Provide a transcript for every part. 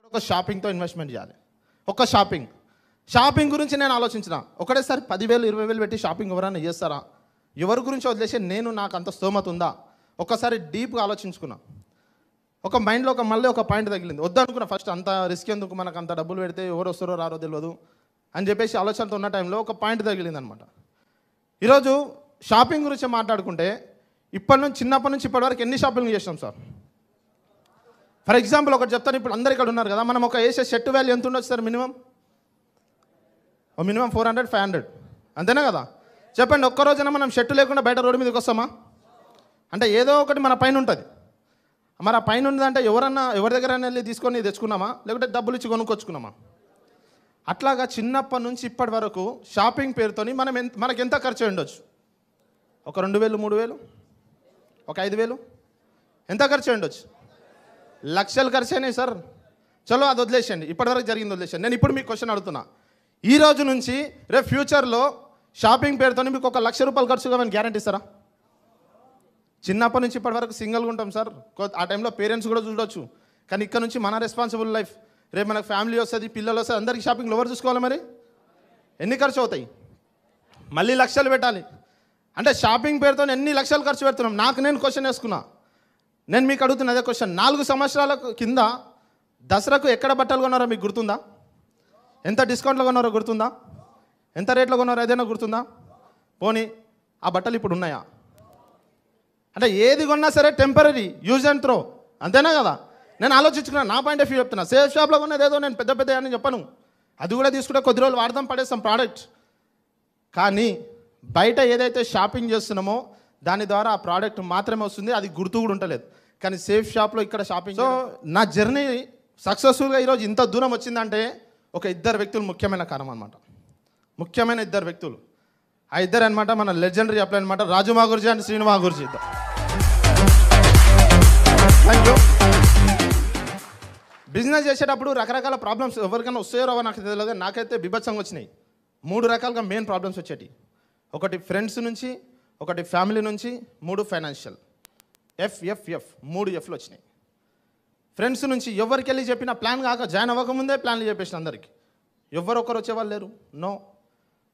ఒక షాపింగ్తో ఇన్వెస్ట్మెంట్ చేయాలి. ఒక షాపింగ్ గురించి నేను ఆలోచించిన. ఒకటేసారి 10,000 20,000 పెట్టి షాపింగ్ ఎవరైనా చేస్తారా? ఎవరి గురించి వదిలేసి నాకు అంత స్తోమత ఉందా? ఒక్కసారి డీప్గా ఆలోచించుకున్నా. ఒక మైండ్లో మళ్ళీ ఒక పాయింట్ తగిలింది. వద్దనుకున్నా ఫస్ట్, అంత రిస్క్ ఎందుకు, మనకు అంత డబ్బులు పెడితే ఎవరు వస్తారో రారో తెలియదు అని చెప్పేసి ఆలోచనతో ఉన్న టైంలో ఒక పాయింట్ తగిలింది అనమాట. ఈరోజు షాపింగ్ గురించి మాట్లాడుకుంటే చిన్నప్పటి నుంచి ఇప్పటి వరకు ఎన్ని షాపింగ్ చేసినాం సార్? ఫర్ ఎగ్జాంపుల్ ఒకటి చెప్తాను. ఇప్పుడు అందరు ఇక్కడ ఉన్నారు కదా, మనం ఒక వేసే షర్ట్ వాల్యూ ఎంత ఉండొచ్చు సార్? మినిమం 400 500 అంతేనా కదా? చెప్పండి, ఒక్కరోజైనా మనం షర్టు లేకుండా బయట రోడ్డు మీదకి వస్తామా? అంటే ఏదో ఒకటి మన పైన ఉంటుంది. మరి ఆ పైన ఉన్నదంటే ఎవరి దగ్గర వెళ్ళి తీసుకొని తెచ్చుకున్నామా, లేకపోతే డబ్బులు ఇచ్చి కొనుక్కొచ్చుకున్నామా? అట్లాగా చిన్నప్పటి నుంచి ఇప్పటి వరకు షాపింగ్ పేరుతో మనకి ఎంత ఖర్చు ఉండొచ్చు? ఒక 2,000 3,000, ఒక 5,000, ఎంత ఖర్చు ఉండొచ్చు? లక్షలు ఖర్చు అయినాయి సార్. చలో అది వదిలేసండి, ఇప్పటివరకు జరిగింది వదిలేసండి. నేను ఇప్పుడు మీకు క్వశ్చన్ అడుగుతున్నా. ఈ రోజు నుంచి రేపు ఫ్యూచర్లో షాపింగ్ పేరుతో మీకు 1,00,000 రూపాయలు ఖర్చు కావాలని గ్యారంటీ ఇస్తారా? చిన్నప్పటి నుంచి ఇప్పటి వరకు సింగిల్గా ఉంటాం సార్. ఆ టైంలో పేరెంట్స్ కూడా చూడవచ్చు. కానీ ఇక్కడ నుంచి మన రెస్పాన్సిబుల్ లైఫ్. రేపు మనకు ఫ్యామిలీ వస్తుంది, పిల్లలు వస్తుంది, అందరికీ షాపింగ్లో ఎవరు చూసుకోవాలి? మరి ఎన్ని ఖర్చు అవుతాయి? మళ్ళీ లక్షలు పెట్టాలి. అంటే షాపింగ్ పేరుతో ఎన్ని లక్షలు ఖర్చు పెడుతున్నాం? నేను క్వశ్చన్ వేసుకున్నా. నేను మీకు అడుగుతున్న అదే క్వశ్చన్. 4 సంవత్సరాల కింద దసరాకు ఎక్కడ బట్టలు కొన్నారో మీకు గుర్తుందా? ఎంత డిస్కౌంట్లో కొన్నారో గుర్తుందా? ఎంత రేట్లో కొన్నారో ఏదైనా గుర్తుందా? పోనీ ఆ బట్టలు ఇప్పుడు ఉన్నాయా? అంటే ఏది కొన్నా సరే టెంపరీ, యూజ్ అండ్ త్రో, అంతేనా కదా? నేను ఆలోచించుకున్నాను, నా పాయింట్ ఆఫ్ వ్యూ చెప్తున్నా. సేఫ్ షాప్లో కొన్నది ఏదో నేను పెద్ద అని చెప్పను. అది కూడా తీసుకుంటే కొద్ది రోజులు వాడదాం, పడేస్తాం ప్రోడక్ట్. కానీ బయట ఏదైతే షాపింగ్ చేస్తున్నామో దాని ద్వారా ఆ ప్రోడక్ట్ మాత్రమే వస్తుంది, అది గుర్తు కూడా ఉండలేదు. కానీ సేఫ్ షాప్లో ఇక్కడ షాపింగ్. సో నా జర్నీ సక్సెస్ఫుల్గా ఈరోజు ఇంత దూరం వచ్చిందంటే ఒక 2 వ్యక్తులు ముఖ్యమైన కారణం అనమాట. ముఖ్యమైన 2 వ్యక్తులు. ఆ 2 అనమాట మన లెజెండరీ అప్లై అనమాట, రాజు మాగుర్జీ అండ్ శ్రీను మాగుర్జీ. Thank you. బిజినెస్ చేసేటప్పుడు రకరకాల ప్రాబ్లమ్స్ ఎవరికైనా వస్తాయో రావో నాకు తెలియదు. నాకైతే బిభత్సంగా వచ్చినాయి. 3 రకాలుగా మెయిన్ ప్రాబ్లమ్స్ వచ్చేటి. ఒకటి ఫ్రెండ్స్ నుంచి, ఒకటి ఫ్యామిలీ నుంచి, 3 ఫైనాన్షియల్. FFF 3 F'లు వచ్చినాయి. ఫ్రెండ్స్ నుంచి ఎవరికి వెళ్ళి చెప్పిన ప్లాన్ కాక జాయిన్ అవ్వకముందే ప్లాన్లు చెప్పేసిన అందరికీ. ఎవరొకరు వచ్చేవాళ్ళు లేరు, నో.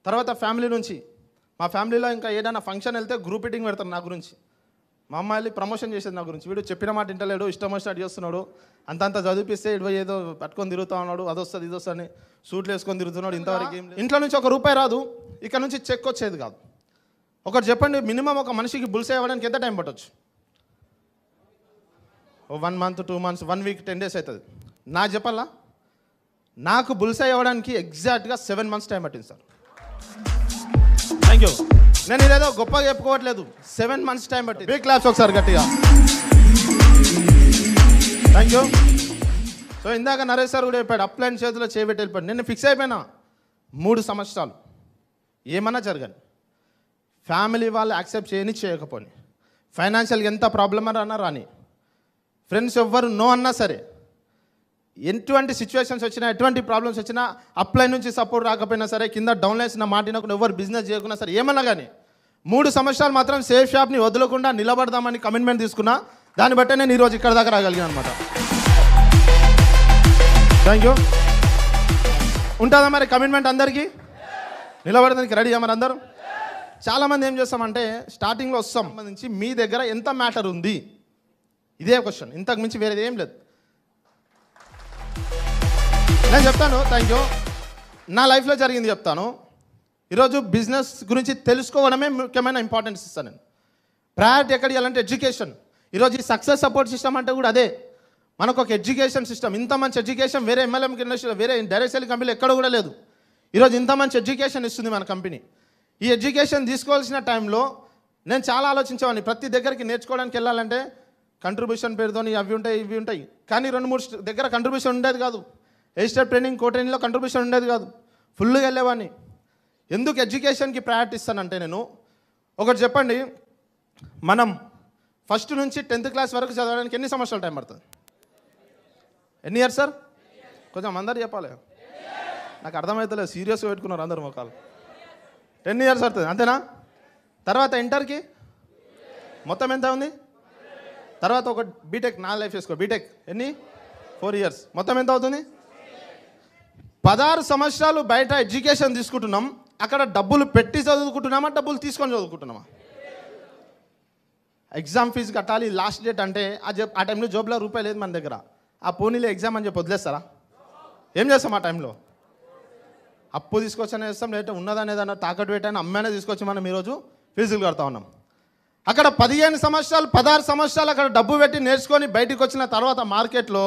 తర్వాత ఫ్యామిలీ నుంచి, మా ఫ్యామిలీలో ఇంకా ఏదైనా ఫంక్షన్ వెళ్తే గ్రూప్ మీటింగ్ పెడతారు నా గురించి. మా అమ్మ వెళ్ళి ప్రమోషన్ చేసేది నా గురించి. వీడు చెప్పిన మాట వింటలేడు, ఇష్టం వచ్చినట్టు చేస్తున్నాడు, అంతంత చదివిపిస్తే ఇటు ఏదో పట్టుకొని తిరుగుతూ ఉన్నాడు, అది వస్తుంది ఇది వస్తుంది, సూట్లు వేసుకొని తిరుగుతున్నాడు. ఇంతవరకు ఇంట్లో నుంచి ₹1 రాదు, ఇక్కడ నుంచి చెక్ వచ్చేది కాదు. ఒకటి చెప్పండి, మినిమం ఒక మనిషికి బుల్స్ అవ్వడానికి ఎంత టైం పట్టవచ్చు? 1 month 2 months 1 week 10 days అవుతుంది. నాకు చెప్పాలా, నాకు బుల్సై అవ్వడానికి ఎగ్జాక్ట్గా 7 months టైం పట్టింది సార్. Thank you. నేను ఇదేదో గొప్పగా చెప్పుకోవట్లేదు, 7 months టైం పట్టింది. బిగ్ క్లాప్స్ ఒకసారి గట్టిగా. Thank you. సో ఇందాక నరేష్ సార్ కూడా చెప్పాడు, అప్లైన్ చేతిలో చేయబెట్టి వెళ్ళిపోయాడు. నేను ఫిక్స్ అయిపోయినా 3 సంవత్సరాలు ఏమన్నా జరగని, ఫ్యామిలీ వాళ్ళు యాక్సెప్ట్ చేయని చేయకపోని, ఫైనాన్షియల్గా ఎంత ప్రాబ్లమ్ అన్నా రాని, ఫ్రెండ్స్ ఎవ్వరు నో అన్నా సరే, ఎటువంటి సిచ్యువేషన్స్ వచ్చినా, ఎటువంటి ప్రాబ్లమ్స్ వచ్చినా, అప్లై నుంచి సపోర్ట్ రాకపోయినా సరే, కింద డౌన్లైన్స్ నా మాట వినకుండా ఎవరు బిజినెస్ చేయకున్నా సరే, ఏమన్నా కానీ 3 సంవత్సరాలు మాత్రం సేఫ్ షాప్ని వదలకుండా నిలబడదామని కమిట్మెంట్ తీసుకున్నా. దాన్ని బట్టే నేను ఈరోజు ఇక్కడ దాకా రాగలిగాను అనమాట. Thank you. ఉంటుందా మరి కమిట్మెంట్ అందరికీ? నిలబడడానికి రెడీ మరి అందరూ? చాలామంది ఏం చేస్తామంటే స్టార్టింగ్లో వస్తాం సంబంధించి మీ దగ్గర ఎంత మ్యాటర్ ఉంది, ఇదే క్వశ్చన్, ఇంతకు మించి వేరేది ఏం లేదు. నేను చెప్తాను. Thank you. నా లైఫ్లో జరిగింది చెప్తాను. ఈరోజు బిజినెస్ గురించి తెలుసుకోవడమే ముఖ్యమైన ఇంపార్టెన్స్ ఇస్తాను నేను. ప్రయారిటీ ఎక్కడ ఇవ్వాలంటే ఎడ్యుకేషన్. ఈరోజు ఈ సక్సెస్ సపోర్ట్ సిస్టమ్ అంటే కూడా అదే. మనకు ఒక ఎడ్యుకేషన్ సిస్టమ్, ఇంత మంచి ఎడ్యుకేషన్ వేరే MLM ఇండస్ట్రీలో, వేరే డైరెక్ట్ సెల్ కంపెనీలో ఎక్కడ కూడా లేదు. ఈరోజు ఇంత మంచి ఎడ్యుకేషన్ ఇస్తుంది మన కంపెనీ. ఈ ఎడ్యుకేషన్ తీసుకోవాల్సిన టైంలో నేను చాలా ఆలోచించేవాడిని. ప్రతి దగ్గరికి నేర్చుకోవడానికి వెళ్ళాలంటే కంట్రిబ్యూషన్ పేరుతో అవి ఉంటాయి ఇవి ఉంటాయి, కానీ 2-3 దగ్గర కంట్రిబ్యూషన్ ఉండేది కాదు. ఏ స్టెప్ ట్రైనింగ్, కో ట్రైనింగ్లో కంట్రిబ్యూషన్ ఉండేది కాదు. ఫుల్గా వెళ్ళేవాడిని. ఎందుకు ఎడ్యుకేషన్కి ప్రయారిటీ ఇస్తానంటే, నేను ఒకటి చెప్పండి, మనం ఫస్ట్ నుంచి 10th క్లాస్ వరకు చదవడానికి ఎన్ని సంవత్సరాలు టైం పడుతుంది? ఎన్ని ఇయర్స్ సార్? కొంచెం అందరు చెప్పాలి, నాకు అర్థమవుతలేదు. సీరియస్గా పెట్టుకున్నారు అందరు మొక్కలు. 10 years పడుతుంది, అంతేనా? తర్వాత ఇంటర్కి మొత్తం ఎంత ఉంది? తర్వాత ఒక బీటెక్, నా లైఫ్ చేసుకో, బీటెక్ ఎన్ని? 4 years. మొత్తం ఎంత అవుతుంది? 16 సంవత్సరాలు బయట ఎడ్యుకేషన్ తీసుకుంటున్నాం. అక్కడ డబ్బులు పెట్టి చదువుకుంటున్నామా, డబ్బులు తీసుకొని చదువుకుంటున్నామా? ఎగ్జామ్ ఫీజు కట్టాలి, లాస్ట్ డేట్ అంటే ఆ టైంలో జోబులో రూపాయి లేదు మన దగ్గర. ఆ పోనీలో ఎగ్జామ్ అని చెప్పి వదిలేస్తారా? ఏం చేస్తాం ఆ టైంలో? అప్పు తీసుకొచ్చానే చేస్తాం, లేదంటే ఉన్నదనేదన్నా తాకట్టు పెట్టాను అమ్మాయినే తీసుకొచ్చి మనం ఈరోజు ఫీజులు కడతా ఉన్నాం. అక్కడ 15 సంవత్సరాలు 16 సంవత్సరాలు అక్కడ డబ్బు పెట్టి నేర్చుకొని బయటికి వచ్చిన తర్వాత మార్కెట్లో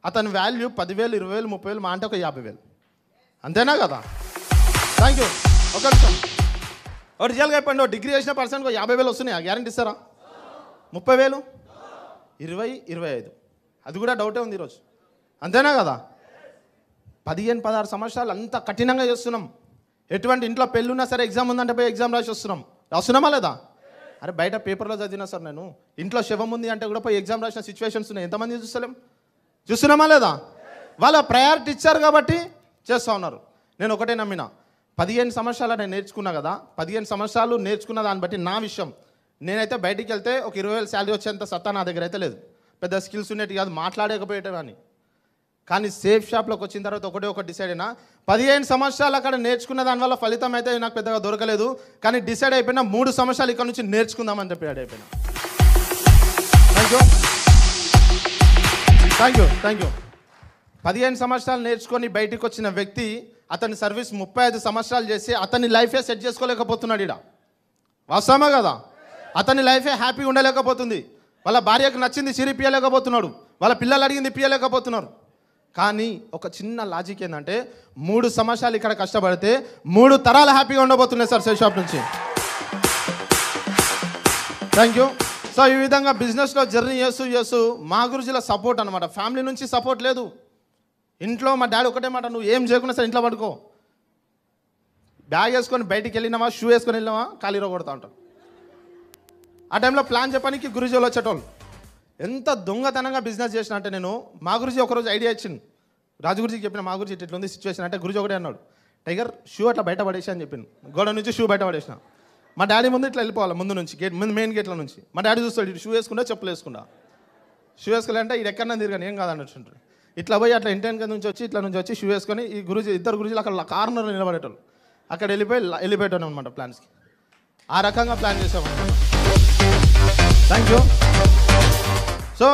అతని వాల్యూ 10,000, 20,000, 30,000, మా అంటే ఒక 50,000. అంతేనా కదా? Thank you. ఒక నిమిషం, ఒక రిజల్ట్గా అయిపోయింది. డిగ్రీ చేసిన పర్సన్కి 50,000 వస్తున్నాయి, గ్యారెంటీ ఇస్తారా? 30,000, 20, 25, అది కూడా డౌటే ఉంది ఈరోజు. అంతేనా కదా? 15, 16 సంవత్సరాలు అంత కఠినంగా చేస్తున్నాం. ఎటువంటి ఇంట్లో పెళ్ళున్నా సరే ఎగ్జామ్ ఉందంటే పోయి ఎగ్జామ్ రాస్తున్నామా లేదా? అరే బయట పేపర్లో చదివినా సార్ నేను, ఇంట్లో శవం ఉంది అంటే కూడా పోయి ఎగ్జామ్ రాసిన సిచ్యువేషన్స్ ఉన్నాయి. ఎంతమంది చూస్తున్నామా లేదా? వాళ్ళ ప్రయారిటీ ఇచ్చారు కాబట్టి చేస్తూ ఉన్నారు. నేను ఒకటే నమ్మిన, 15 సంవత్సరాలు నేను నేర్చుకున్నా కదా, 15 సంవత్సరాలు నేర్చుకున్న దాన్ని బట్టి నా విషయం, నేనైతే బయటికి వెళ్తే ఒక 20,000 శాలరీ వచ్చేంత సత్తా నా దగ్గర అయితే లేదు. పెద్ద స్కిల్స్ ఉన్నట్టు కాదు, మాట్లాడకపోయేటని. కానీ సేఫ్ షాప్లోకి వచ్చిన తర్వాత ఒకటి డిసైడ్ అయినా, 15 సంవత్సరాలు అక్కడ నేర్చుకున్న దానివల్ల ఫలితం అయితే నాకు పెద్దగా దొరకలేదు. కానీ డిసైడ్ అయిపోయినా 3 సంవత్సరాలు ఇక్కడ నుంచి నేర్చుకుందామని చెప్పి అయిపోయినా. Thank you. 15 సంవత్సరాలు నేర్చుకొని బయటికి వచ్చిన వ్యక్తి అతని సర్వీస్ 35 సంవత్సరాలు చేసి అతని లైఫే సెట్ చేసుకోలేకపోతున్నాడు. ఇక్కడ వాస్తవమే కదా? అతని లైఫే హ్యాపీగా ఉండలేకపోతుంది. వాళ్ళ భార్యకు నచ్చింది చిరిపియలేకపోతున్నాడు, వాళ్ళ పిల్లలు అడిగింది ఇప్పియలేకపోతున్నారు. కానీ ఒక చిన్న లాజిక్ ఏంటంటే 3 సంవత్సరాలు ఇక్కడ కష్టపడితే 3 తరాలు హ్యాపీగా ఉండబోతున్నాయి సార్ సేఫ్ షాప్ నుంచి. Thank you. సో ఈ విధంగా బిజినెస్లో జర్నీ చేస్తూ మా గురుజీల సపోర్ట్ అనమాట. ఫ్యామిలీ నుంచి సపోర్ట్ లేదు. ఇంట్లో మా డాడీ ఒకటే మాట, నువ్వు ఏం చేయకుండా సరే ఇంట్లో పడుకో, బ్యాగ్ వేసుకొని బయటికి వెళ్ళినావా, షూ వేసుకొని వెళ్ళినావా ఖాళీలో కొడతా ఉంటారు. ఆ టైంలో ప్లాన్ చెప్పడానికి గురుజీలు వచ్చేటోళ్ళు. ఎంత దొంగతనంగా బిజినెస్ చేసిన అంటే నేను, మా గురుజీ ఒకరోజు ఐడియా ఇచ్చింది, రాజుగురుజీకి చెప్పిన, మా గురుజీ ఇట్లా ఉంది సిచ్యువేషన్ అంటే, గురుజీ ఒకటే అన్నాడు, టైగర్ షూ అట్లా బయట పడేసి అని చెప్పింది. గోడ నుంచి షూ బయట పడేసిన. మా డాడీ ముందు ఇట్లా వెళ్ళిపోవాలి, ముందు నుంచి గేట్ ముందు మెయిన్ గేట్ల నుంచి. మా డాడీ చూస్తాడు, ఇటు షూ వేసుకుంటా చెప్పులు వేసుకుంటా. షూ వేసుకోవాలంటే ఇది ఎక్కడన్నా తిరగాను, ఏం కాదన్నట్టు. ఇట్లా పోయి అట్లా ఇంటి నుంచి వచ్చి ఇట్లా నుంచి వచ్చి షూ వేసుకొని ఈ గురుజీ ఇద్దరు గురుజీలు అక్కడ కార్నర్లో నిలబడేటోళ్ళు. అక్కడ వెళ్ళిపోయేటోను అనమాట ప్లాన్స్కి. ఆ రకంగా ప్లాన్ చేసామన్నమాట. Thank you. సో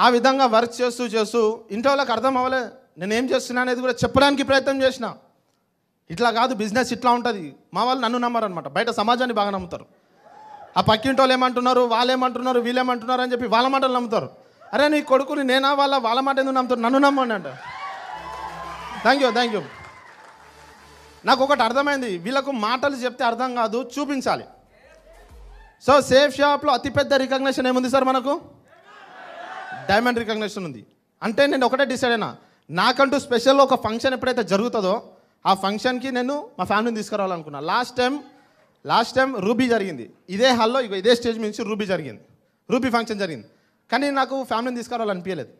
ఆ విధంగా వర్క్ చేస్తూ ఇంట్లో వాళ్ళకి అర్థం అవ్వలే నేను ఏం చేస్తున్నా అనేది కూడా చెప్పడానికి ప్రయత్నం చేసిన. ఇట్లా కాదు బిజినెస్ ఇట్లా ఉంటుంది. మా వాళ్ళు నన్ను నమ్మరు అనమాట, బయట సమాజాన్ని బాగా నమ్ముతారు. ఆ పక్కింటి వాళ్ళు ఏమంటున్నారు, వాళ్ళు ఏమంటున్నారు, వీళ్ళు ఏమంటున్నారు అని చెప్పి వాళ్ళ మాటలు నమ్ముతారు. అరే నీ కొడుకుని నేనా వాళ్ళ మాట ఎందుకు నమ్ముతారు, నన్ను నమ్మండి అంట. Thank you. నాకు ఒకటి అర్థమైంది, వీళ్ళకు మాటలు చెప్తే అర్థం కాదు, చూపించాలి. సో సేఫ్ షాప్లో అతిపెద్ద రికగ్నిషన్ ఏముంది సార్ మనకు? డైమండ్ రికగ్నిషన్ ఉంది. అంటే నేను ఒకటే డిసైడ్ అయినా, నాకంటూ స్పెషల్ ఒక ఫంక్షన్ ఎప్పుడైతే జరుగుతుందో ఆ ఫంక్షన్కి నేను మా ఫ్యామిలీని తీసుకురావాలనుకున్నా. లాస్ట్ టైం రూబీ జరిగింది, ఇదే హాల్లో ఇదే స్టేజ్ నుంచి రూబీ ఫంక్షన్ జరిగింది. కానీ నాకు ఫ్యామిలీని తీసుకురావాలనిపించలేదు.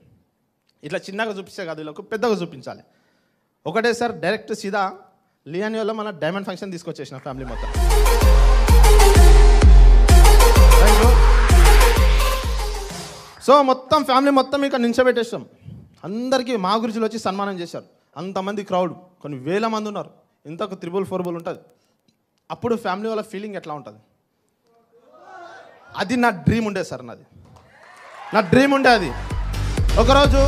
ఇట్లా చిన్నగా చూపిస్తే కాదు, వీళ్ళకు పెద్దగా చూపించాలి. ఒకటే సార్ డైరెక్ట్ సీదా లియానియోలో మన డైమండ్ ఫంక్షన్ తీసుకొచ్చేసిన ఫ్యామిలీ మొత్తం. సో మొత్తం ఫ్యామిలీ మొత్తం ఇక్కడ నించోబెట్టేస్తాం. అందరికీ మా గురుజీలు వచ్చి సన్మానం చేశారు. అంతమంది క్రౌడ్, కొన్ని వేల మంది ఉన్నారు. ఇంతకు 3-4 ఉంటుంది. అప్పుడు ఫ్యామిలీ వాళ్ళ ఫీలింగ్ ఎట్లా ఉంటుంది? అది నా డ్రీమ్ ఉండే సార్, నా డ్రీమ్ ఉండే అది. ఒకరోజు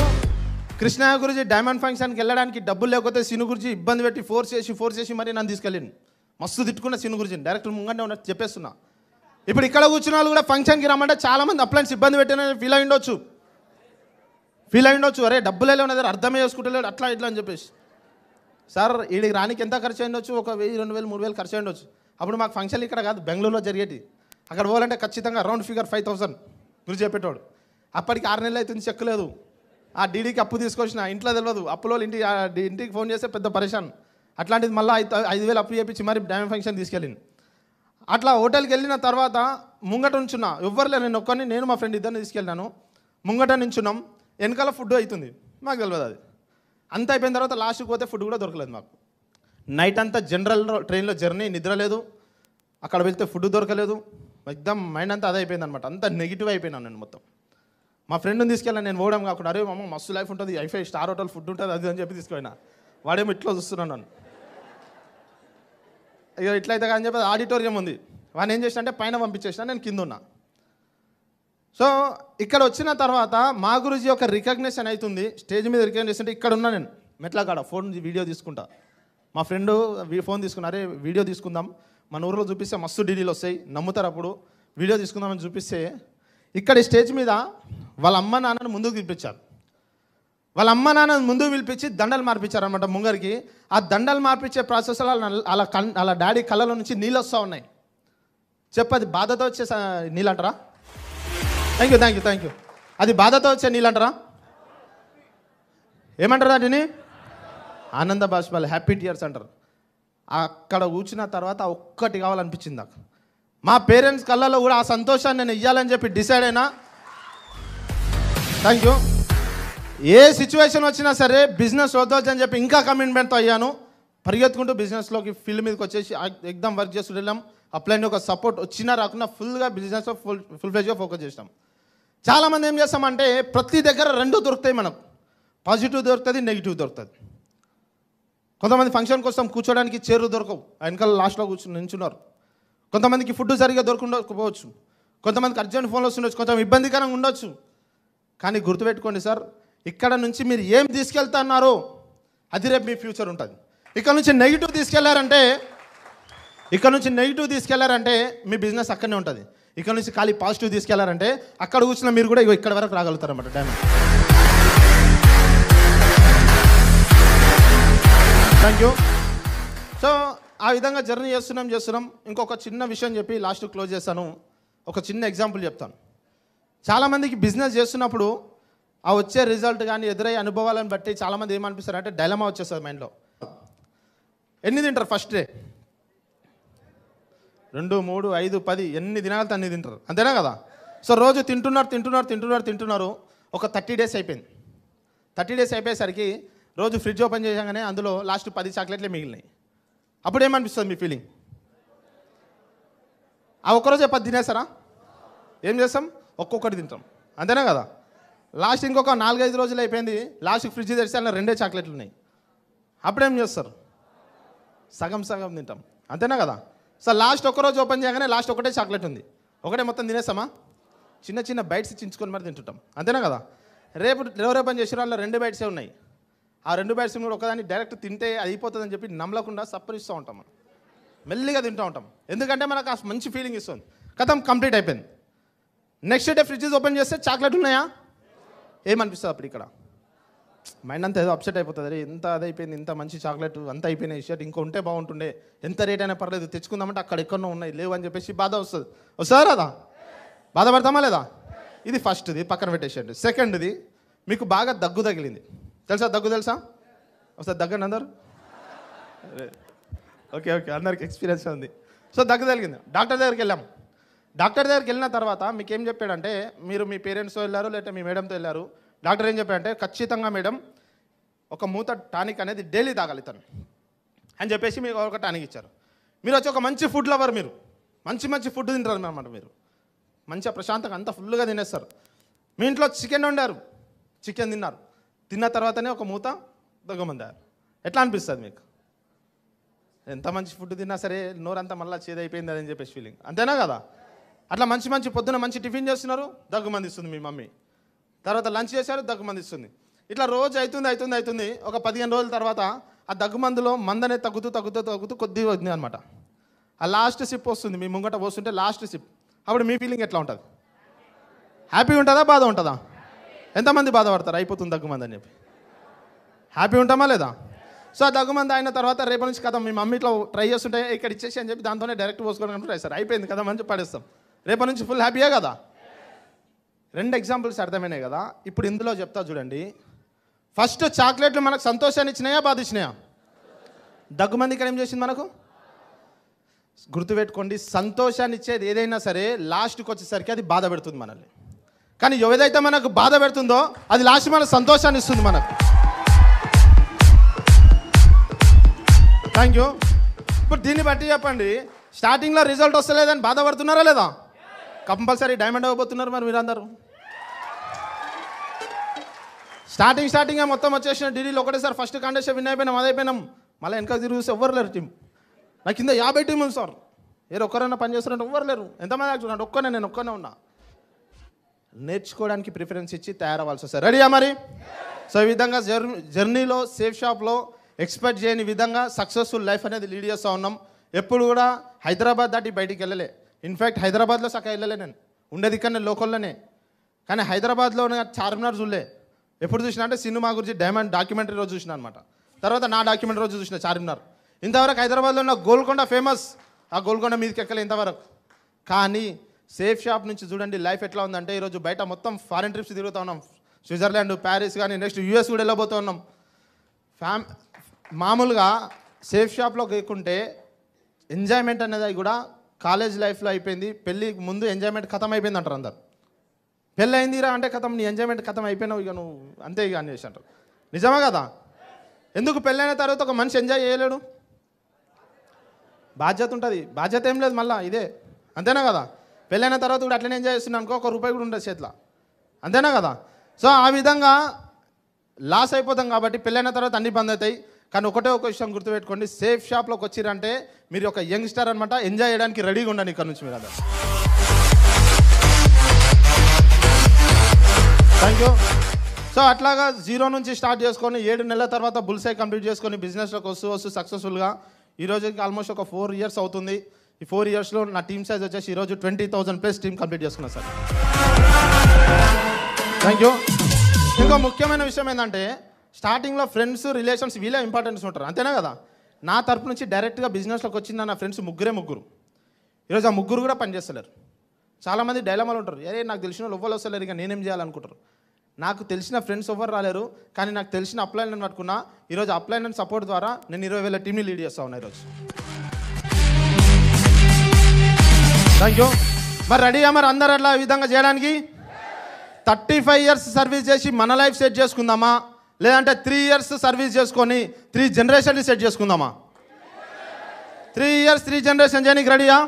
కృష్ణయ్య గురుజీ డైమండ్ ఫంక్షన్కి వెళ్ళడానికి డబ్బులు లేకపోతే సీను గురుజీ ఇబ్బంది పెట్టి ఫోర్స్ చేసి మరీ నన్ను తీసుకెళ్ళింది. మస్తు తిట్టుకున్న సీను గురుజీని, డైరెక్టర్ ముంగంటే ఉన్నట్టు చెప్పేస్తున్నా. ఇప్పుడు ఇక్కడ కూర్చున్న వాళ్ళు కూడా ఫంక్షన్కి రమ్మంటే చాలామంది అప్లైన్స్ ఇబ్బంది పెట్టిన ఫీల్ అయి ఉండొచ్చు. అరే డబ్బులే ఉన్నది అర్థమే చేసుకుంటలేడు అట్లా ఇట్లా అని చెప్పేసి. సార్ వీడికి రానికి ఎంత ఖర్చు అయ్యిండొచ్చు, 1,000, 2,000, 3,000 ఖర్చు అయ్యిండొచ్చు. అప్పుడు మాకు ఫంక్షన్లు ఇక్కడ కాదు, బెంగళూరులో జరిగేటి. అక్కడ పోవాలంటే ఖచ్చితంగా రౌండ్ ఫిగర్ 5,000 గురి చెప్పేటోడు. అప్పటికి 6 నెలలు అవుతుంది, చెక్ లేదు. ఆ డీడీకి అప్పు తీసుకొచ్చిన, ఇంట్లో తెలియదు. అప్పులో ఇంటికి ఫోన్ చేస్తే పెద్ద పరేషాన్. అట్లాంటిది మళ్ళీ 5,000 అప్పు చేపించి మరి డైమండ్ ఫంక్షన్ తీసుకెళ్ళింది. అట్లా హోటల్కి వెళ్ళిన తర్వాత ముంగట నుంచున్నా, ఎవ్వరులే, నేను మా ఫ్రెండ్ ఇద్దరిని తీసుకెళ్ళినాను. ముంగట నుంచున్నాం, వెనకాల ఫుడ్ అవుతుంది, మాకు తెలియదు అది. అంత అయిపోయిన తర్వాత లాస్ట్కి పోతే ఫుడ్ కూడా దొరకలేదు మాకు. నైట్ అంతా జనరల్ ట్రైన్లో జర్నీ, నిద్ర లేదు. అక్కడ వెళ్తే ఫుడ్ దొరకలేదు. ఎగ్దమ్ మైండ్ అంతా అదే అయిపోయింది అనమాట. అంత నెగిటివ్ అయిపోయినాను నేను మొత్తం. మా ఫ్రెండ్ని తీసుకెళ్ళాను, నేను పోవడం కాకుండా, అరే మమ్మ మస్తు లైఫ్ ఉంటుంది, ఐఫై స్టార్ హోటల్ ఫుడ్ ఉంటుంది అది అని చెప్పి తీసుకుపోయినా. వాడేమో ఇట్లా చూస్తున్నాను నన్ను. ఇక ఇట్లయితే కానీ చెప్పి ఆడిటోరియం ఉంది, వాడిని ఏం చేసిన అంటే పైన పంపించేసిన, నేను కింద ఉన్నా. సో ఇక్కడ వచ్చిన తర్వాత మా గురించి ఒక రికగ్నిషన్ అవుతుంది, స్టేజ్ మీద రికగ్నిషన్ అంటే ఇక్కడ ఉన్నా నేను మెట్ల కాడ ఫోన్ వీడియో తీసుకుంటా. మా ఫ్రెండ్ ఫోన్ తీసుకున్నా, అరే వీడియో తీసుకుందాం, మన ఊరిలో చూపిస్తే మస్తు డీడీలు వస్తాయి, నమ్ముతారు, అప్పుడు వీడియో తీసుకుందామని చూపిస్తే ఇక్కడ స్టేజ్ మీద వాళ్ళ అమ్మ నాన్నను ముందుకు పిలిపించారు. వాళ్ళ అమ్మ నాన్నను ముందుకు పిలిపించి దండలు మార్పించారు అనమాట ముంగరికి. ఆ దండలు మార్పించే ప్రాసెస్లో అలా డాడీ కళ్ళలో నుంచి నీళ్ళు వస్తూ ఉన్నాయి. చెప్పది బాధతో వచ్చే నీళ్ళు అంటారా? Thank you. అది బాధతో వచ్చే నీళ్ళు అంటారా? ఏమంటారు వాటిని? ఆనంద బాష్పాలు, హ్యాపీ టీయర్స్ అంటారు. అక్కడ కూర్చున్న తర్వాత ఒక్కటి కావాలనిపించింది నాకు. మా పేరెంట్స్ కళ్ళలో కూడా ఆ సంతోషాన్ని నేను ఇవ్వాలని చెప్పి డిసైడ్ అయినా. Thank you. ఏ సిచ్యువేషన్ వచ్చినా సరే బిజినెస్ వద్దొచ్చు అని చెప్పి ఇంకా కమిట్మెంట్తో అయ్యాను. పరిగెత్తుకుంటూ బిజినెస్లోకి ఫీల్డ్ మీదకి వచ్చేసి ఎగ్జామ్ వర్క్ చేస్తూ వెళ్ళాం. అప్లైన్ ఒక సపోర్ట్ వచ్చినా రాకుండా ఫుల్గా బిజినెస్లో ఫుల్ ఫేజ్గా ఫోకస్ చేస్తాం. చాలామంది ఏం చేస్తామంటే ప్రతి దగ్గర రెండు దొరుకుతాయి మనకు, పాజిటివ్ దొరుకుతుంది, నెగిటివ్ దొరుకుతుంది. కొంతమంది ఫంక్షన్కి వస్తాం, కూర్చోడానికి చైర్లు దొరకవు, వెనకాల లాస్ట్లో కూర్చొని నించున్నారు. కొంతమందికి ఫుడ్ సరిగ్గా దొరకకపోవచ్చు, కొంతమందికి అర్జెంట్ ఫోన్లు వస్తుండొచ్చు, కొంచెం ఇబ్బందికరంగా ఉండొచ్చు. కానీ గుర్తుపెట్టుకోండి సార్, ఇక్కడ నుంచి మీరు ఏం తీసుకెళ్తున్నారో అది రేపు మీ ఫ్యూచర్ ఉంటుంది. ఇక్కడ నుంచి నెగిటివ్ తీసుకెళ్లారంటే మీ బిజినెస్ అక్కడనే ఉంటుంది. ఇక్కడ నుంచి ఖాళీ పాజిటివ్ తీసుకెళ్లారంటే అక్కడ కూర్చున్న మీరు కూడా ఇక్కడ వరకు రాగలుగుతారు అన్నమాట. డైమండ్. Thank you. సో ఆ విధంగా జర్నీ చేస్తున్నాం. ఇంకొక చిన్న విషయం చెప్పి లాస్ట్ క్లోజ్ చేస్తాను. ఒక చిన్న ఎగ్జాంపుల్ చెప్తాను. చాలామందికి బిజినెస్ చేస్తున్నప్పుడు ఆ వచ్చే రిజల్ట్ కానీ ఎదురయ్యే అనుభవాలను బట్టి చాలామంది ఏమనిపిస్తారు అంటే డైలమా వచ్చేస్తుంది మైండ్లో. ఎన్ని తింటారు ఫస్ట్ డే? 2, 3, 5, 10 ఎన్ని దినాలతో అన్ని తింటారు, అంతేనా కదా? సో రోజు తింటున్నారు. ఒక 30 డేస్ అయిపోయింది. 30 డేస్ అయిపోయేసరికి రోజు ఫ్రిడ్జ్ ఓపెన్ చేయగానే అందులో లాస్ట్ 10 చాక్లెట్లే మిగిలినాయి. అప్పుడు ఏమనిపిస్తుంది మీ ఫీలింగ్? ఆ ఒక్కరోజే 10 తినేస్తారా? ఏం చేస్తాం? ఒక్కొక్కటి తింటాం, అంతేనా కదా? లాస్ట్ ఇంకొక 4-5 రోజులు అయిపోయింది, లాస్ట్ ఫ్రిడ్జ్ తెరిస్తే అలా 2 చాక్లెట్లు ఉన్నాయి. అప్పుడేం చేస్తారు? సగం తింటాం, అంతేనా కదా? సో లాస్ట్ ఒక్కరోజు ఓపెన్ చేయగానే లాస్ట్ ఒకటే చాక్లెట్ ఉంది, ఒకటే మొత్తం తినేస్తామా? చిన్న బైట్స్ చించుకొని మరి తింటుంటాం, అంతేనా కదా? రేపు ఓపెన్ చేసిన వాళ్ళు 2 బైట్సే ఉన్నాయి. ఆ 2 బైట్స్ కూడా ఒకదాన్ని డైరెక్ట్ తింటే అయిపోతుందని చెప్పి నమ్మలకుండా సప్పరిస్తూ ఉంటాం, మనం మెల్లిగా తింటూ ఉంటాం. ఎందుకంటే మనకు ఆ మంచి ఫీలింగ్ ఇస్తుంది. కథం కంప్లీట్ అయిపోయింది. నెక్స్ట్ డే ఫ్రిడ్జ్ ఓపెన్ చేస్తే చాక్లెట్ ఉన్నాయా? ఏమనిపిస్తుంది అప్పుడు? ఇక్కడ మైండ్ అంతా ఏదో అప్సెట్ అయిపోతుంది. అరే ఎంత అదైపోయింది, ఇంత మంచి చాక్లెట్ అంతా అయిపోయినాయి, షర్ట్ ఇంకో ఉంటే బాగుంటుండే, ఎంత రేట్ అయినా పర్లేదు తెచ్చుకుందామంటే అక్కడ ఎక్కడో ఉన్నాయి, లేవు అని చెప్పేసి బాధ వస్తుందా రాదా? బాధపడతామా లేదా? ఇది ఫస్ట్ది, పక్కన పెట్టేసేయండి. సెకండ్ది, మీకు బాగా దగ్గు తగిలింది. తెలుసా? తెలుసా? ఒకసారి దగ్గండి అందరు. ఓకే అందరికి ఎక్స్పీరియన్స్ ఉంది. సో దగ్గు తగిలింది, డాక్టర్ దగ్గరికి వెళ్ళాం. డాక్టర్ దగ్గరికి వెళ్ళిన తర్వాత మీకు ఏం చెప్పాడంటే, మీరు మీ పేరెంట్స్తో వెళ్ళారు లేకపోతే మీ మేడంతో వెళ్ళారు. డాక్టర్ ఏం చెప్పాడంటే, ఖచ్చితంగా మేడం ఒక మూత టానిక్ అనేది డైలీ తాగాలి తను అని చెప్పేసి మీకు ఒక టానిక్ ఇచ్చారు. మీరు వచ్చి ఒక మంచి ఫుడ్ లవర్, మీరు మంచి ఫుడ్ తింటారు అన్నమాట. మీరు మంచిగా ప్రశాంతంగా అంతా ఫుల్గా తినేస్తారు. మీ ఇంట్లో చికెన్ వండారు, చికెన్ తిన్న తర్వాతనే ఒక మూత దగ్గమందారు. ఎట్లా అనిపిస్తుంది మీకు? ఎంత మంచి ఫుడ్ తిన్నా సరే నోరంతా మళ్ళీ చేదైపోయింది అని చెప్పేసి ఫీలింగ్, అంతేనా కదా? అట్లా మంచి పొద్దున మంచి టిఫిన్ చేస్తున్నారు, దగ్గుమందిస్తుంది మీ మమ్మీ. తర్వాత లంచ్ చేశారు, దగ్గుమందిస్తుంది. ఇట్లా రోజు అవుతుంది. ఒక 15 రోజుల తర్వాత ఆ దగ్గుమందులో మందనే తగ్గుతూ కొద్దిగా వస్తుంది అనమాట. ఆ లాస్ట్ సిప్ వస్తుంది, మీ ముంగట పోస్తుంటే లాస్ట్ సిప్. అప్పుడు మీ ఫీలింగ్ ఎట్లా ఉంటుంది? హ్యాపీ ఉంటుందా, బాధ ఉంటుందా? ఎంతమంది బాధపడతారు అయిపోతుంది దగ్గుమంది అని చెప్పి? హ్యాపీ ఉంటామా లేదా? సో ఆ దగ్గుమంది అయిన తర్వాత రేపు నుంచి కదా మీ మమ్మీ ఇట్లా ట్రై చేస్తుంటే ఇక్కడ ఇచ్చేసి అని చెప్పి దాంతోనే డైరెక్ట్ పోసుకోవడానికి ట్రై చేస్తారు. అయిపోయింది కదా మంచి పడేస్తాం. రేపటి నుంచి ఫుల్ హ్యాపీయే కదా? 2 ఎగ్జాంపుల్స్ అర్థమైనాయి కదా? ఇప్పుడు ఇందులో చెప్తా చూడండి. ఫస్ట్ చాక్లెట్లు మనకు సంతోషాన్ని ఇచ్చినాయా, బాధ ఇచ్చినాయా? దగ్గుమంది ఇక్కడ ఏం చేసింది మనకు? గుర్తుపెట్టుకోండి, సంతోషాన్ని ఇచ్చేది ఏదైనా సరే లాస్ట్కి వచ్చేసరికి అది బాధ పెడుతుంది మనల్ని. కానీ ఏదైతే మనకు బాధ పెడుతుందో అది లాస్ట్ మనకు సంతోషాన్ని ఇస్తుంది మనకు. Thank you. ఇప్పుడు దీన్ని బట్టి చెప్పండి, స్టార్టింగ్లో రిజల్ట్ వస్తలేదని బాధపడుతున్నారా లేదా? కంపల్సరీ డైమండ్ అవ్వబోతున్నారు మరి మీరందరూ. స్టార్టింగ్ మొత్తం వచ్చేసిన ఢిల్లీలో ఒకటేసారి ఫస్ట్ కాంటెస్ట్ విన్ అయిపోయినాం, అదైపోయినాం. మళ్ళీ వెనక తిరిగి చూస్తే ఎవ్వరు లేరు టీం. నాకు కింద 50 టీం ఉంది సార్. ఒక్కరైనా పని చేస్తున్నట్టు ఎవ్వరు లేరు. ఎంతమంది యాక్చువల్ నేను ఒక్కనే ఉన్నా. నేర్చుకోవడానికి ప్రిఫరెన్స్ ఇచ్చి తయారవ్వాల్సి వస్తుంది. రెడీయా మరి? సో ఈ విధంగా జర్నీలో సేఫ్ షాప్లో ఎక్స్పెక్ట్ చేయని విధంగా సక్సెస్ఫుల్ లైఫ్ అనేది లీడ్ చేస్తూ ఉన్నాం. ఎప్పుడు కూడా హైదరాబాద్ దాటి బయటికి వెళ్ళలే. ఇన్ఫ్యాక్ట్ హైదరాబాద్లో సక్క వెళ్ళలే, నేను ఉండేది ఇక్కడ లోకల్లోనే. కానీ హైదరాబాద్లో చార్మినార్ చూడలే. ఎప్పుడు చూసినా అంటే సినిమా గురించి డైమండ్ డాక్యుమెంటరీ రోజు చూసిన అనమాట. తర్వాత నా డాక్యుమెంటరీ రోజు చూసిన చార్మినార్. ఇంతవరకు హైదరాబాద్లో ఉన్న గోల్కొండ ఫేమస్, ఆ గోల్కొండ మీదకి ఎక్కలే ఇంతవరకు. కానీ సేఫ్ షాప్ నుంచి చూడండి లైఫ్ ఎట్లా ఉందంటే ఈరోజు బయట మొత్తం ఫారెన్ ట్రిప్స్ తిరుగుతూ ఉన్నాం. స్విట్జర్లాండ్, ప్యారిస్ కానీ నెక్స్ట్ యూఎస్ కూడా వెళ్ళబోతూ ఉన్నాం. మామూలుగా సేఫ్ షాప్లో కేకుంటే ఎంజాయ్మెంట్ అనేది కూడా కాలేజ్ లైఫ్లో అయిపోయింది. పెళ్ళికి ముందు ఎంజాయ్మెంట్ ఖతం అయిపోయింది అంటారు అందరు. పెళ్ళి అయిందిరా అంటే ఖతం, నీ ఎంజాయ్మెంట్ ఖతం అయిపోయినావు, ఇక నువ్వు అంతే ఇక అనేసి అంటారు. నిజమే కదా? ఎందుకు పెళ్ళైన తర్వాత ఒక మనిషి ఎంజాయ్ చేయలేడు? బాధ్యత ఉంటుంది. బాధ్యత ఏం లేదు మళ్ళీ ఇదే, అంతేనా కదా? పెళ్ళైన తర్వాత కూడా అట్లనే ఎంజాయ్ చేస్తున్నాను అనుకో, ₹1 కూడా ఉండదు చేతిలో, అంతేనా కదా? సో ఆ విధంగా లాస్ అయిపోతాం కాబట్టి పెళ్ళైన తర్వాత అన్ని బంద్ అవుతాయి. కానీ ఒక విషయం గుర్తుపెట్టుకోండి, సేఫ్ షాప్లోకి వచ్చిరంటే మీరు ఒక యంగ్స్టర్ అనమాట. ఎంజాయ్ చేయడానికి రెడీగా ఉండండి ఇక్కడ నుంచి మీరు అందరూ. Thank you. సో అట్లాగా 0 నుంచి స్టార్ట్ చేసుకొని 7 నెలల తర్వాత బుల్సై కంప్లీట్ చేసుకొని బిజినెస్లోకి వస్తూ సక్సెస్ఫుల్గా ఈరోజుకి ఆల్మోస్ట్ ఒక 4 ఇయర్స్ అవుతుంది. ఈ 4 ఇయర్స్లో నా టీమ్ సైజ్ వచ్చేసి ఈరోజు 20,000+ టీమ్ కంప్లీట్ చేసుకున్నాను సార్. Thank you. ఇంకో ముఖ్యమైన విషయం ఏంటంటే స్టార్టింగ్లో ఫ్రెండ్స్, రిలేషన్స్ వీళ్ళే ఇంపార్టెన్స్ ఉంటారు, అంతేనా కదా? నా తరపు నుంచి డైరెక్ట్గా బిజినెస్లోకి వచ్చిన నా ఫ్రెండ్స్ ముగ్గురు. ఈరోజు ఆ ముగ్గురు కూడా పనిచేస్తలేరు. చాలామంది డైలమాలు ఉంటారు, నాకు తెలిసిన వాళ్ళు ఎవ్వరు వస్తలేరు, ఇక నేనేం చేయాలనుకుంటారు. నాకు తెలిసిన ఫ్రెండ్స్ ఎవ్వరు రాలేరు, కానీ నాకు తెలిసిన అప్లైన్ పట్టుకున్నా. ఈరోజు అప్లైన్ అండ్ సపోర్ట్ ద్వారా నేను 20,000 టీమ్ని లీడ్ చేస్తా ఉన్నా ఈరోజు. Thank you. మరి రెడీయా మరి అందరు అట్లా ఈ విధంగా చేయడానికి? 35 ఇయర్స్ సర్వీస్ చేసి మన లైఫ్ సెట్ చేసుకుందామా, లేదంటే 3 ఇయర్స్ సర్వీస్ చేసుకొని 3 జనరేషన్లు సెట్ చేసుకుందామా? 3 ఇయర్స్ 3 జనరేషన్ చేయడానికి రెడీయా?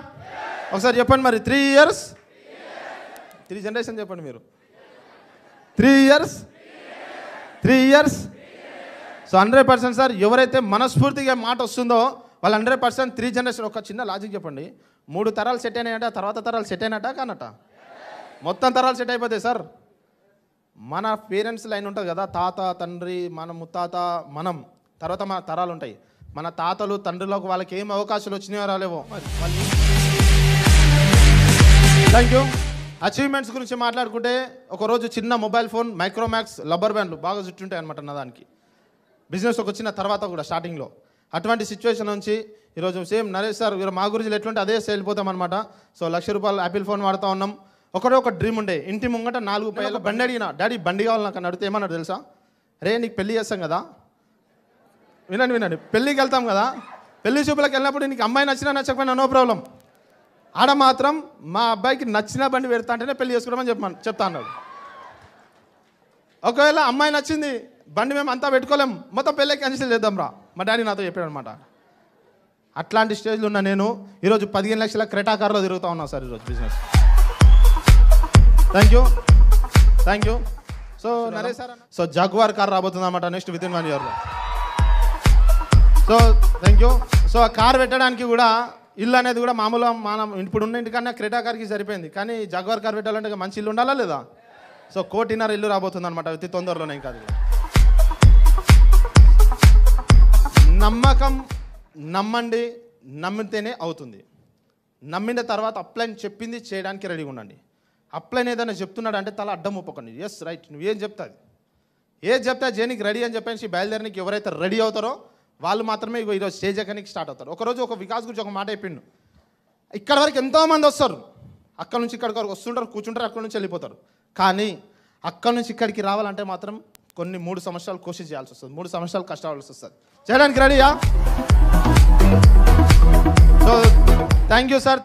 ఒకసారి చెప్పండి మరి. 3 ఇయర్స్ 3 జనరేషన్ చెప్పండి మీరు. 3 ఇయర్స్. సో 100% సార్, ఎవరైతే మనస్ఫూర్తిగా మాట వస్తుందో వాళ్ళు 100% 3 జనరేషన్. ఒక చిన్న లాజిక్ చెప్పండి, 3 తరాలు సెట్ అయినాయంట, తర్వాత తరాలు సెట్ అయినట్ట కానట? మొత్తం తరాలు సెట్ అయిపోతాయి సార్. మన పేరెంట్స్ లైన్ ఉంటుంది కదా, తాత, తండ్రి, మన ముత్తాత, మనం, తర్వాత మన తరాలు ఉంటాయి. మన తాతలు, తండ్రులకు వాళ్ళకి ఏం అవకాశాలు వచ్చినాయో రాలేవో. Thank you. అచీవ్మెంట్స్ గురించి మాట్లాడుకుంటే ఒకరోజు చిన్న మొబైల్ ఫోన్, మైక్రోమాక్స్, రబ్బర్ బ్యాండ్లు బాగా చుట్టుంటాయి అనమాట నా దానికి. బిజినెస్లోకి వచ్చిన తర్వాత కూడా స్టార్టింగ్లో అటువంటి సిచ్యువేషన్ నుంచి ఈరోజు సేమ్ నరేష్ సార్ మా గురించి ఎట్లుంటే అదే వెళ్ళిపోతాం అనమాట. సో ₹1,00,000 యాపిల్ ఫోన్ వాడుతూ ఉన్నాం. ఒక డ్రీమ్ ఉండే, ఇంటి ముంగట 4 పైల బండి అడిగినా, డాడీ బండి కావాలి నాకు అని అడిగితే ఏమన్నాడు తెలుసా? రే నీకు పెళ్ళి చేస్తాం కదా, వినండి, పెళ్ళికి వెళ్తాం కదా, పెళ్లి చూపులకు వెళ్ళినప్పుడు నీకు అమ్మాయి నచ్చినా నచ్చకపోయినా నో ప్రాబ్లం, ఆడ మాత్రం మా అబ్బాయికి నచ్చిన బండి పెడతా అంటేనే పెళ్లి చేసుకున్నామని చెప్తా అన్నాడు. ఒకవేళ అమ్మాయి నచ్చింది, బండి మేము అంతా పెట్టుకోలేం, మొత్తం పెళ్ళి క్యాన్సిల్ చేద్దాం రా, మా డాడీ నాతో చెప్పాడు అనమాట. అట్లాంటి స్టేజ్లో ఉన్న నేను ఈరోజు 15 లక్షల క్రెటా కార్లో తిరుగుతూ ఉన్నాను సార్ ఈరోజు business. Thank you. So Naresh sir, so jaguar car రాబోతుంది అన్నమాట నెక్స్ట్ విత్ ఇన్ 1 ఇయర్లో. So thank you. సో ఆ కార్ పెట్టడానికి కూడా ఇల్లు అనేది కూడా మామూలుగా మనం ఇప్పుడు ఉన్న ఇంటికన్నా క్రెటా కార్కి సరిపోయింది, కానీ జాగ్వార్ కార్ పెట్టాలంటే మంచి ఇల్లు ఉండాలా లేదా? సో 1.5 కోటి ఇల్లు రాబోతుంది అనమాట అతి తొందరలోనే. ఇంకా అది నమ్మకం, నమ్మండి, నమ్మితేనే అవుతుంది. నమ్మిన తర్వాత అప్లైన్ చెప్పింది చేయడానికి రెడీగా ఉండండి. అప్లైన్ ఏదైనా చెప్తున్నాడు అంటే తల అడ్డం ఒప్పుకోండి. ఎస్ రైట్, నువ్వేం చెప్తాది, ఏది చెప్తా చేయనికి రెడీ అని చెప్పేసి బయలుదేరనికి ఎవరైతే రెడీ అవుతారో వాళ్ళు మాత్రమే ఈరోజు స్టేజ్ ఎక్కడానికి స్టార్ట్ అవుతారు. ఒకరోజు ఒక వికాస్ గురించి ఒక మాట చెప్పిండు, ఇక్కడ వరకు ఎంతోమంది వస్తారు, అక్కడ నుంచి ఇక్కడికి వరకు వస్తుంటారు, కూర్చుంటారు, అక్కడ నుంచి వెళ్ళిపోతారు. కానీ అక్కడ నుంచి ఇక్కడికి రావాలంటే మాత్రం 3 సంవత్సరాలు కోషిష్ చేయాల్సి వస్తుంది, 3 సంవత్సరాలు కష్టపడాల్సి వస్తుంది. చేయడానికి రెడీయా? So thank you sir.